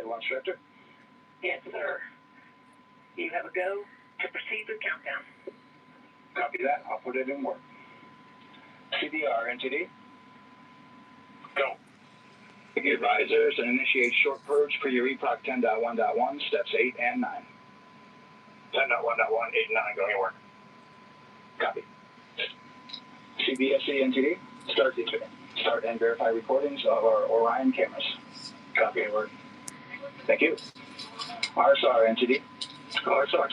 Flight 1 instructor. Yes, sir. You have a go to proceed with countdown. Copy that. I'll put it in work. CDR, NTD. Go. Your advisors and initiate short purge for your epoch 10.1.1, steps 8 and 9. 10.1.1, 8 and 9, going to work. Copy. CBSE NTD, start the start and verify recordings of our Orion cameras. Copy and work. Thank you. RSR NTD. RSR.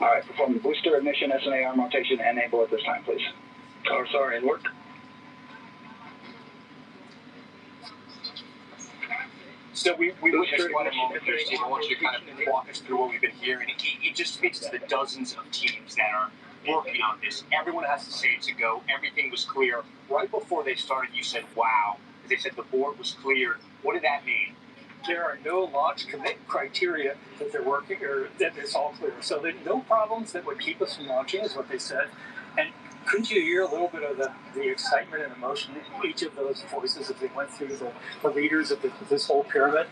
All right, perform the booster ignition SNA arm rotation enable at this time, please. RSR in work. So we witnessed one moment there, Steve. I want you to kind of walk us through what we've been hearing. It just speaks to the dozens of teams that are working on this. Everyone has to say it's a go. Everything was clear. Right before they started, you said, wow. They said the board was cleared. What did that mean? There are no launch commit criteria that they're working, or that it's all clear. So there's no problems that would keep us from launching, is what they said. And couldn't you hear a little bit of the excitement and emotion in each of those voices as they went through the leaders of this whole pyramid?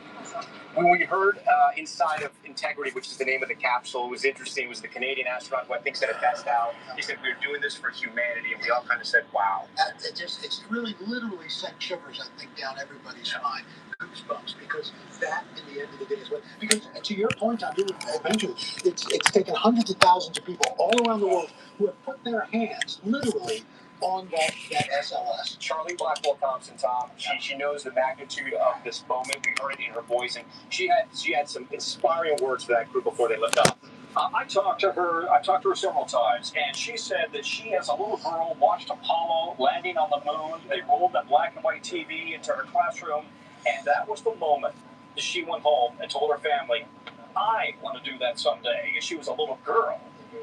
When we heard inside of Integrity, which is the name of the capsule, it was interesting. It was the Canadian astronaut who I think said it best out. He said, we're doing this for humanity, and we all kind of said, wow. It's really literally sent shivers, I think, down everybody's spine. Goosebumps, because that, in the end of the day, is what. Because to your point, Tom, you mentioned it's taken hundreds of thousands of people all around the world who have put their hands literally on that SLS. Charlie Blackwell Thompson, Tom, she knows the magnitude of this moment. We heard it in her voice, and she had some inspiring words for that crew before they left off. I talked to her several times, and she said that she, as a little girl, watched Apollo landing on the moon. They rolled that black and white TV into her classroom, and that was the moment that she went home and told her family, I want to do that someday. And she was a little girl.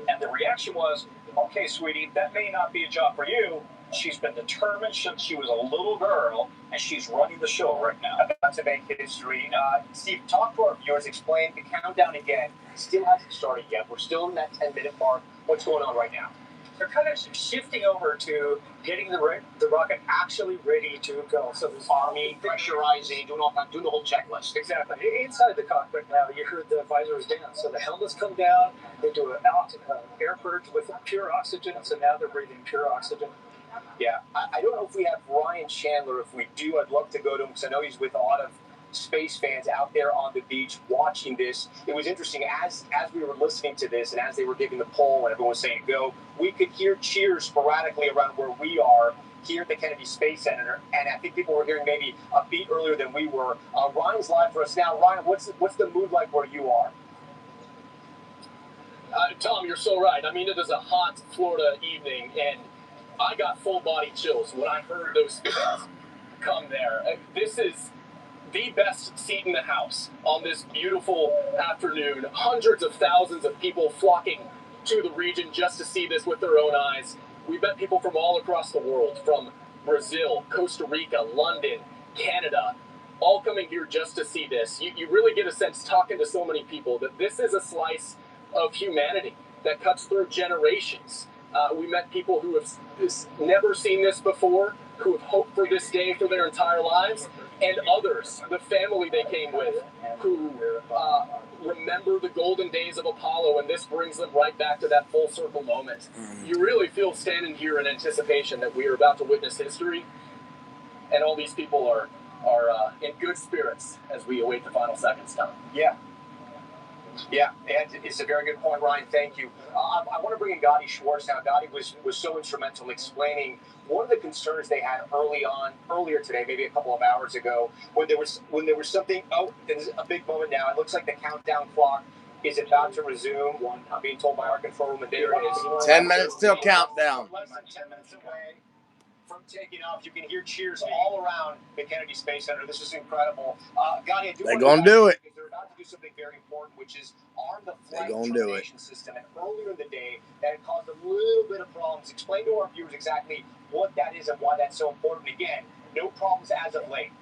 And the reaction was, okay, sweetie, that may not be a job for you. She's been determined since she was a little girl, and she's running the show right now. About to make history. Steve, talk to our viewers. Explain the countdown again. Still hasn't started yet. We're still in that 10-minute mark. What's going on right now? They're kind of shifting over to getting the rocket actually ready to go. So there's Army, pressurizing, doing the whole checklist. Exactly. Inside the cockpit now, you heard the visors down. So the helmets come down. They do an air purge with pure oxygen. So now they're breathing pure oxygen. Yeah. I don't know if we have Ryan Chandler. If we do, I'd love to go to him because I know he's with a lot of space fans out there on the beach watching this. It was interesting as we were listening to this and as they were giving the poll and everyone was saying go, we could hear cheers sporadically around where we are here at the Kennedy Space Center, and I think people were hearing maybe a beat earlier than we were. Ryan's live for us now. Ryan, what's the mood like where you are? Tom, you're so right. I mean, it is a hot Florida evening, and I got full body chills when I heard those speakers come there. This is the best seat in the house on this beautiful afternoon. Hundreds of thousands of people flocking to the region just to see this with their own eyes. We met people from all across the world, from Brazil, Costa Rica, London, Canada, all coming here just to see this. You really get a sense, talking to so many people, that this is a slice of humanity that cuts through generations. We met people who have never seen this before, who have hoped for this day for their entire lives, and others, the family they came with, who remember the golden days of Apollo, and this brings them right back to that full circle moment. You really feel standing here in anticipation that we are about to witness history, and all these people are in good spirits as we await the final seconds, Tom. Yeah, and it's a very good point, Ryan. Thank you. I want to bring in Gadi Schwartz now. Gadi was so instrumental in explaining one of the concerns they had earlier today, maybe a couple of hours ago, when there was something. Oh, there's a big moment now. It looks like the countdown clock is about to resume. I'm being told by our control room, and there it is. 10 minutes till countdown. Less than 10 minutes away from taking off. You can hear cheers all around the Kennedy Space Center. This is incredible. Gadi, they're going to do it. They're about to do something very important, which is arm the flight termination system. And earlier in the day, that had caused a little bit of problems. Explain to our viewers exactly what that is and why that's so important. Again, no problems as of late.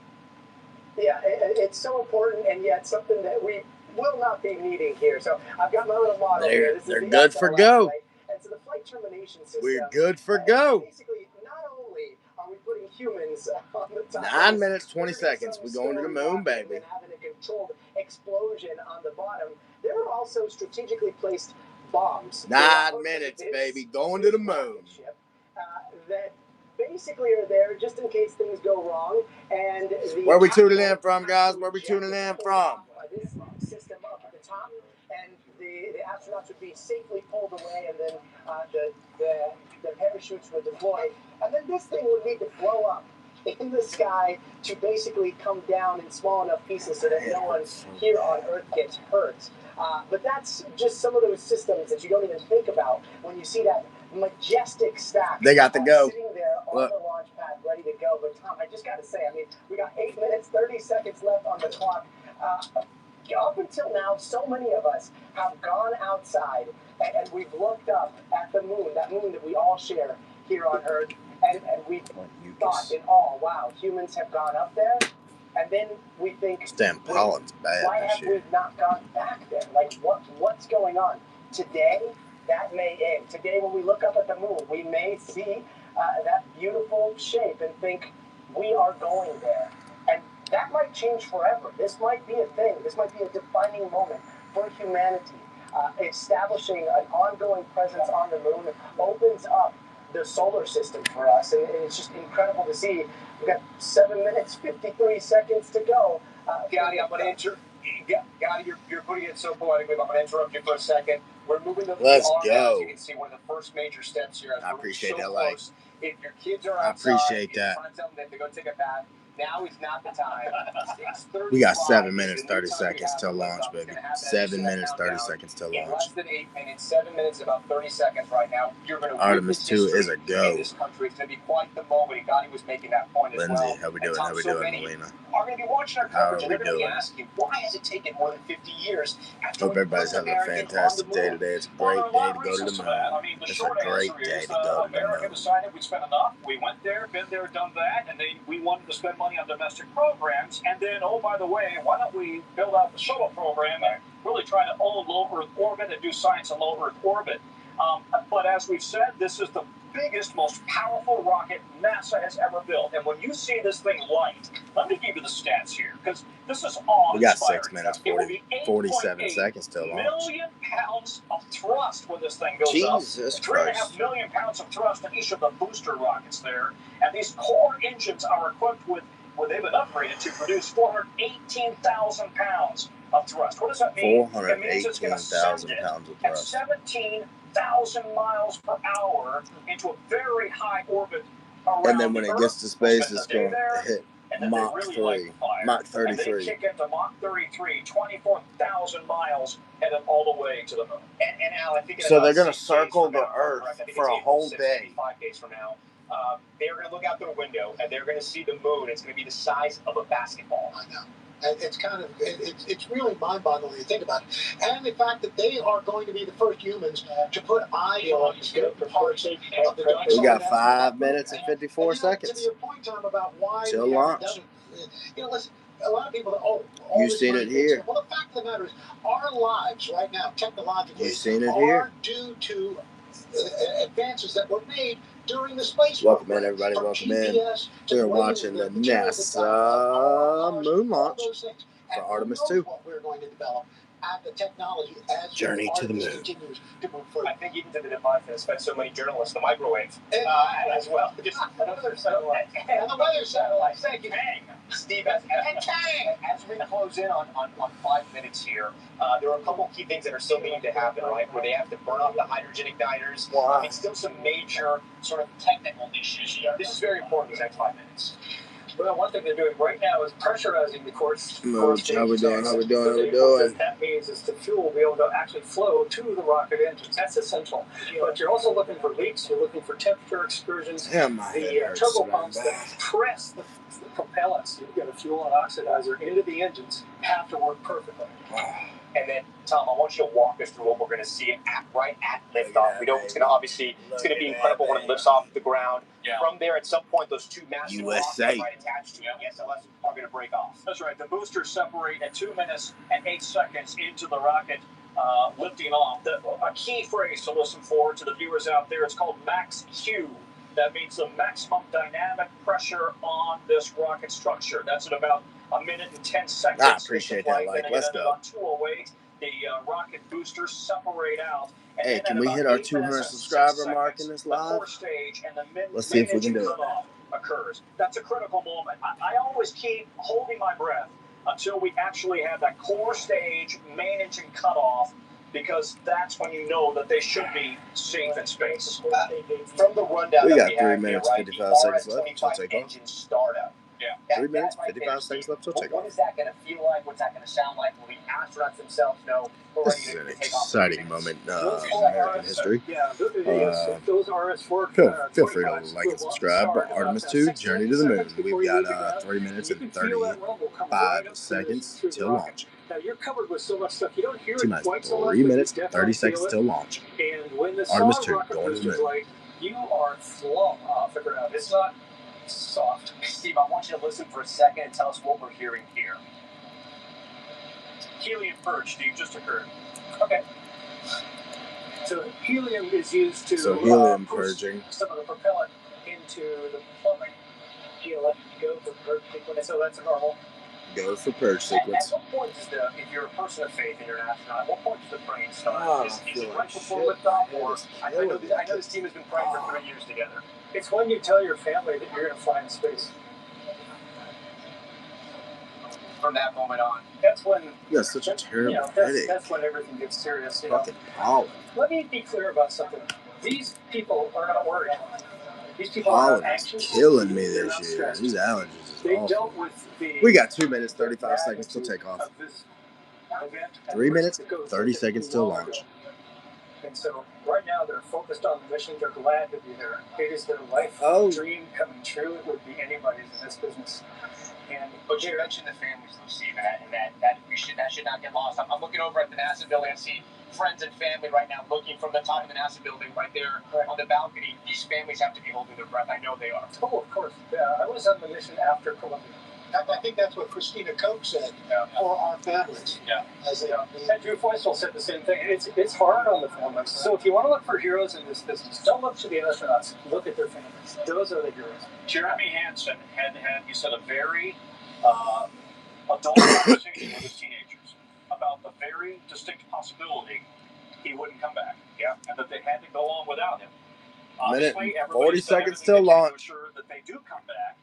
Yeah, it's so important, and yet something that we will not be needing here. So I've got my little model here. This they're is good for go. And so the flight termination system. We're good for go. Basically, not only are we putting humans on the top. 9 minutes, 20 seconds. We're going to the moon, baby. And having a controlled explosion on the bottom, there were also strategically placed bombs. 9 minutes, baby. Going to the moon. That basically are there just in case things go wrong. And where we tuning in from, guys? Where we tuning in from? This system up at the top, and the astronauts would be safely pulled away, and then the parachutes would deploy, and then this thing would need to blow up in the sky to basically come down in small enough pieces so that no one here on Earth gets hurt. But that's just some of those systems that you don't even think about when you see that majestic stack. They got to go. Sitting there on the launch pad, ready to go. But Tom, I just got to say, I mean, we got 8 minutes, 30 seconds left on the clock. Up until now, so many of us have gone outside and we've looked up at the moon, that moon that we all share here on Earth, and we thought in awe, wow, humans have gone up there. And then we think, Stan Pollen's bad why this have year. we not gone back there? Like, what's going on? Today, that may end. Today, when we look up at the moon, we may see that beautiful shape and think, we are going there. And that might change forever. This might be a thing. This might be a defining moment for humanity. Establishing an ongoing presence on the moon opens up the solar system for us, and it's just incredible to see. We've got 7 minutes, 53 seconds to go. Gotti, I'm going to Gotti, you're putting it so poetically. I'm going to interrupt you for a second. We're moving the Let's arm go. Out, as you can see, one of the first major steps here. I appreciate so that, like. Close. If your kids are I outside, appreciate that. Trying to tell them to go take a bath. Now is not the time. We got 7 minutes, 30 seconds till launch, baby. 7 minutes, 30 seconds till In launch. less than 8 minutes, 7 minutes, about 30 seconds right now. You're going to Artemis 2 is a go. in this country. It's going to be quite the moment. Gotti was making that point as Lindsay, well. how we doing? And How we so doing, many Melina? are going to be watching our How are coverage, and we they're going to be doing? asking, why has it taken more than 50 years? After Hope we everybody's put having a Americans fantastic on the day moon? today. It's a Well, great there are a day lot to of go to reasons the for that. I moon. mean, the It's a short great answer day is to go to the America moon. decided we spent enough. We went there, been there, done that, and we wanted to spend money on domestic programs. And then, oh, by the way, why don't we build out the shuttle program and really try to own low Earth orbit and do science in low Earth orbit? But as we've said, this is the biggest, most powerful rocket NASA has ever built. And when you see this thing light, let me give you the stats here, because this is awe-inspiring. We got 6 minutes, It will be 47 seconds till launch. million pounds of thrust when this thing goes Jesus up. Christ. 3.5 million pounds of thrust in each of the booster rockets there. And these core engines are equipped with, well, they've been upgraded to produce 418,000 pounds of thrust. What does that mean? It means it's going to send 418,000 it pounds of at thrust. 17,000 miles per hour into a very high orbit around And then when the it Earth. gets to space, Spend it's the day going there, to hit and then they Mach really 3, light the fire. Mach And 33. they kick into Mach 33, 24,000 miles, and then all the way to the moon. And Al, I think in So about they're gonna 6 days circle from the now, Earth correct, I think for it's a April whole 6th, day. maybe 5 days from now. They're going to look out their window and they're going to see the moon. It's going to be the size of a basketball. I know. And it's kind of, it's really mind-boggling to think about it. And the fact that they are going to be the first humans to put eyes on certain parts of the dark We side got of 5 minutes and 54 To seconds. your point, Tom, about why Till we haven't launch. done it. You know, listen, a lot of people that, all You've this seen money it being here. spent. Well, the fact of the matter is, our lives right now, technologically, You've seen it are here. due to advances that were made during the space Welcome in, program. everybody. From Welcome in. GPS to We're the way watching the materials that are NASA moon all launch those things. for And who Artemis knows 2. what we're going to develop at the technology as Journey to the Artemis moon. continues to move further. I think even to the device that spent so many journalists, the microwave, as well. Just another satellite. And the weather satellite. Thank you. Steve, as we close in on 5 minutes here, there are a couple key things that are still needing to happen, right? Where they have to burn off the hydrogen igniters. I mean, still some major sort of technical issues. This is very important, these next 5 minutes. Well, one thing they're doing right now is pressurizing the core How we stage. doing? How we doing? How we What doing? that means is the fuel will be able to actually flow to the rocket engines. That's essential. But you're also looking for leaks. You're looking for temperature excursions. Damn, my head The hurts turbo so pumps bad. that press the propellants, you've got a fuel and oxidizer into the engines, have to work perfectly. And then, Tom, I want you to walk us through what we're going to see right at liftoff. We know it's going to obviously, it's going to be incredible when it lifts off the ground. Yeah. From there, at some point, those two massive USA. rockets right attached to the SLS are going to break off. That's right. The boosters separate at 2 minutes and 8 seconds into the rocket lifting off. A key phrase to listen for to the viewers out there, it's called max Q. That means the maximum dynamic pressure on this rocket structure. That's at about a minute and 10 seconds. I appreciate that like. Let's go. On 208, the rocket boosters separate out. And Hey, can we hit our 200 subscriber mark in this live? Let's see if we can do it. Occurs. That's a critical moment. I always keep holding my breath until we actually have that core stage main engine cut off, because that's when you know that they should be safe in space. From the rundown, We that got 3 have minutes, here, right, 55 the seconds left. RS-25 So take off. engine startup. Yeah. 3 minutes, that right 55 there, seconds Steve, left. So take what off. is that going to feel like? What's that going to sound like? Will the astronauts themselves know? This is an exciting moment in American history. Yeah, those RS4. Feel free to like and subscribe. Artemis 2, Journey to the Moon. We've got 3 minutes and 35 seconds till launch. Now you're covered with so much stuff you don't hear it T-minus quite so much. 3 minutes, 30 seconds till launch. And when the Artemis 2, rocket going to the booster's moon. light, you are flung off the ground. It's not soft. Steve, I want you to listen for a second and tell us what we're hearing here. Helium purge, Steve, just occurred. Okay. So helium is used to helium push purging. some of the propellant into the plumbing. Let's go for purge sequence. So that's a normal. Go for purge sequence. At what point does if you're a person of faith and you're an astronaut, at what point does the praying start? Oh, is I feel it like right before shit. liftoff, or I know killing me. this team has been praying for 3 years together. It's when you tell your family that you're going to fly in space. From that moment on, That's when. You got such a terrible that's, headache. that's when everything gets serious. You know. Fucking pollen. Let me be clear about something. These people are not worried. These people Pollen are not is anxious. killing me They're this not year. stressed. These allergies is They awful. dealt with the. We got 2 minutes, 35 seconds till takeoff. of this event. 3 minutes, It goes 30 like seconds a till while launch. ago. And so right now they're focused on the mission. They're glad to be there. It is their life dream coming true. It would be anybody's in this business. But you mentioned the families, though, Steve, and that should not get lost. I'm looking over at the NASA building. I see friends and family right now looking from the top of the NASA building right there on the balcony. These families have to be holding their breath. I know they are. Oh, of course. Yeah, I was on the mission after Columbia. I think that's what Christina Koch said for our families. Yeah. And Drew Feustel said the same thing. It's hard on the families. So if you want to look for heroes in this business, don't look to the astronauts. Look at their families. Those are the heroes. Jeremy Hansen he said, a very adult conversation with his teenagers about the very distinct possibility he wouldn't come back. Yeah. And that they had to go on without him. Minute Obviously, and 40 everybody's done seconds everything till they can to launch. ensure that they do come back,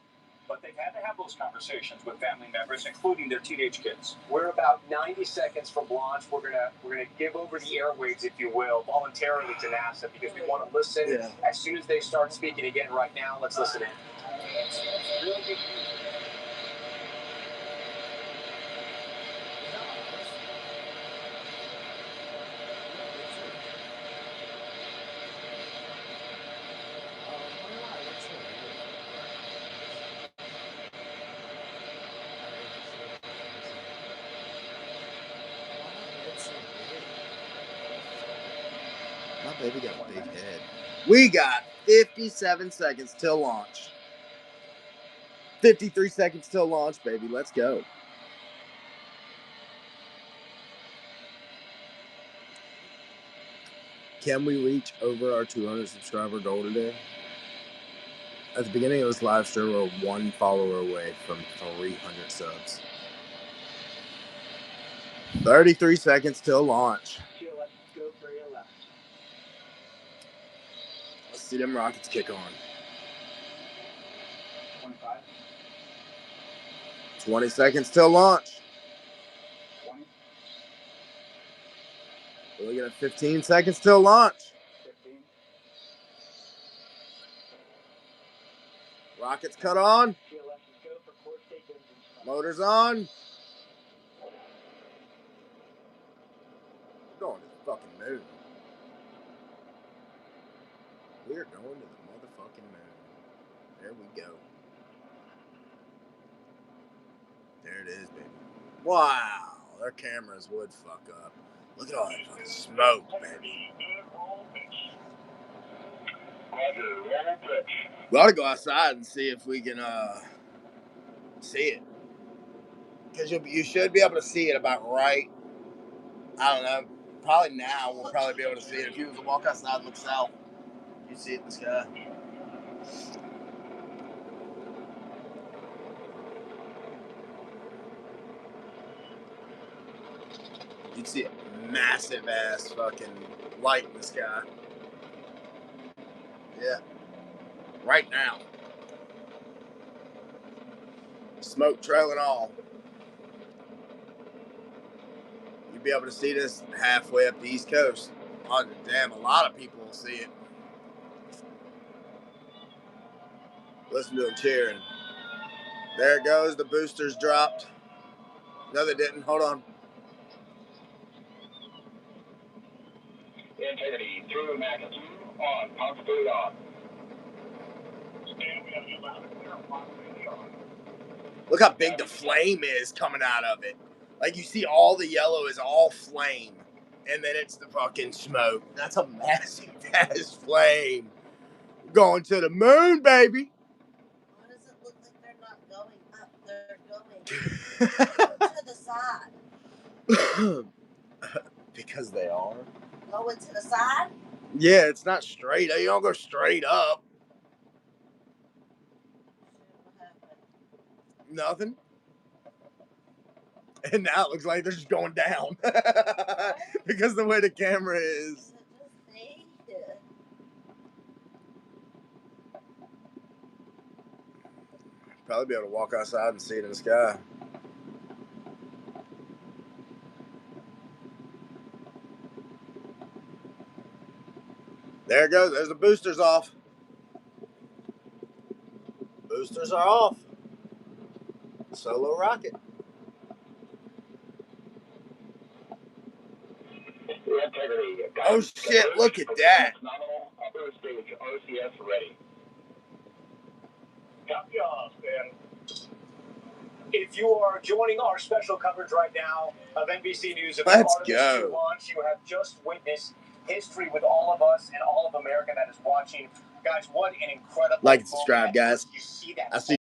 but they've had to have those conversations with family members, including their teenage kids. We're about 90 seconds from launch. We're gonna give over the airwaves, if you will, voluntarily to NASA, because we want to listen as soon as they start speaking again. Right now, let's listen in. My baby got a big head. We got 57 seconds till launch. 53 seconds till launch, baby. Let's go. Can we reach over our 200 subscriber goal today? At the beginning of this live stream, we're one follower away from 300 subs. 33 seconds till launch. Let's see them rockets kick on. 25. 20 seconds till launch. 20. We're looking at 15 seconds till launch. 15. Rockets cut on. Motors on. We're going to the fucking moon. We're going to the motherfucking moon. There we go. There it is, baby. Wow. Their cameras would fuck up. Look at all that fucking smoke, baby. We ought to go outside and see if we can see it. Because you should be able to see it about right. I don't know. Probably now we'll probably be able to see it. If you was to walk outside and look south, you'd see it in the sky. you'd see a massive ass fucking light in the sky. Yeah. Right now. Smoke trail and all. You'd be able to see this halfway up the East Coast. Oh, damn, a lot of people will see it. Listen to them cheering. There it goes. The boosters dropped. No, they didn't. Hold on. Integrity through Mackenzie on. Pump speed on. Look how big the flame is coming out of it. Like, you see all the yellow is all flame. And then it's the fucking smoke. That's a massive ass flame. Going to the moon, baby. Why does it look like they're not going up? They're going to the side. Because they are. Going to the side? Yeah, it's not straight. You don't go straight up. Nothing. And now it looks like they're just going down. Because the way the camera is. Probably be able to walk outside and see it in the sky. There it goes. There's the boosters off. Boosters are off. Solo rocket. Oh shit, look at that. Nominal upper stage OCS ready. Copy off, man. If you are joining our special coverage right now of NBC News, if Let's you're part of this launch, you have just witnessed history with all of us and all of America that is watching. Guys, what an incredible Like and subscribe, guys. You see that I'll see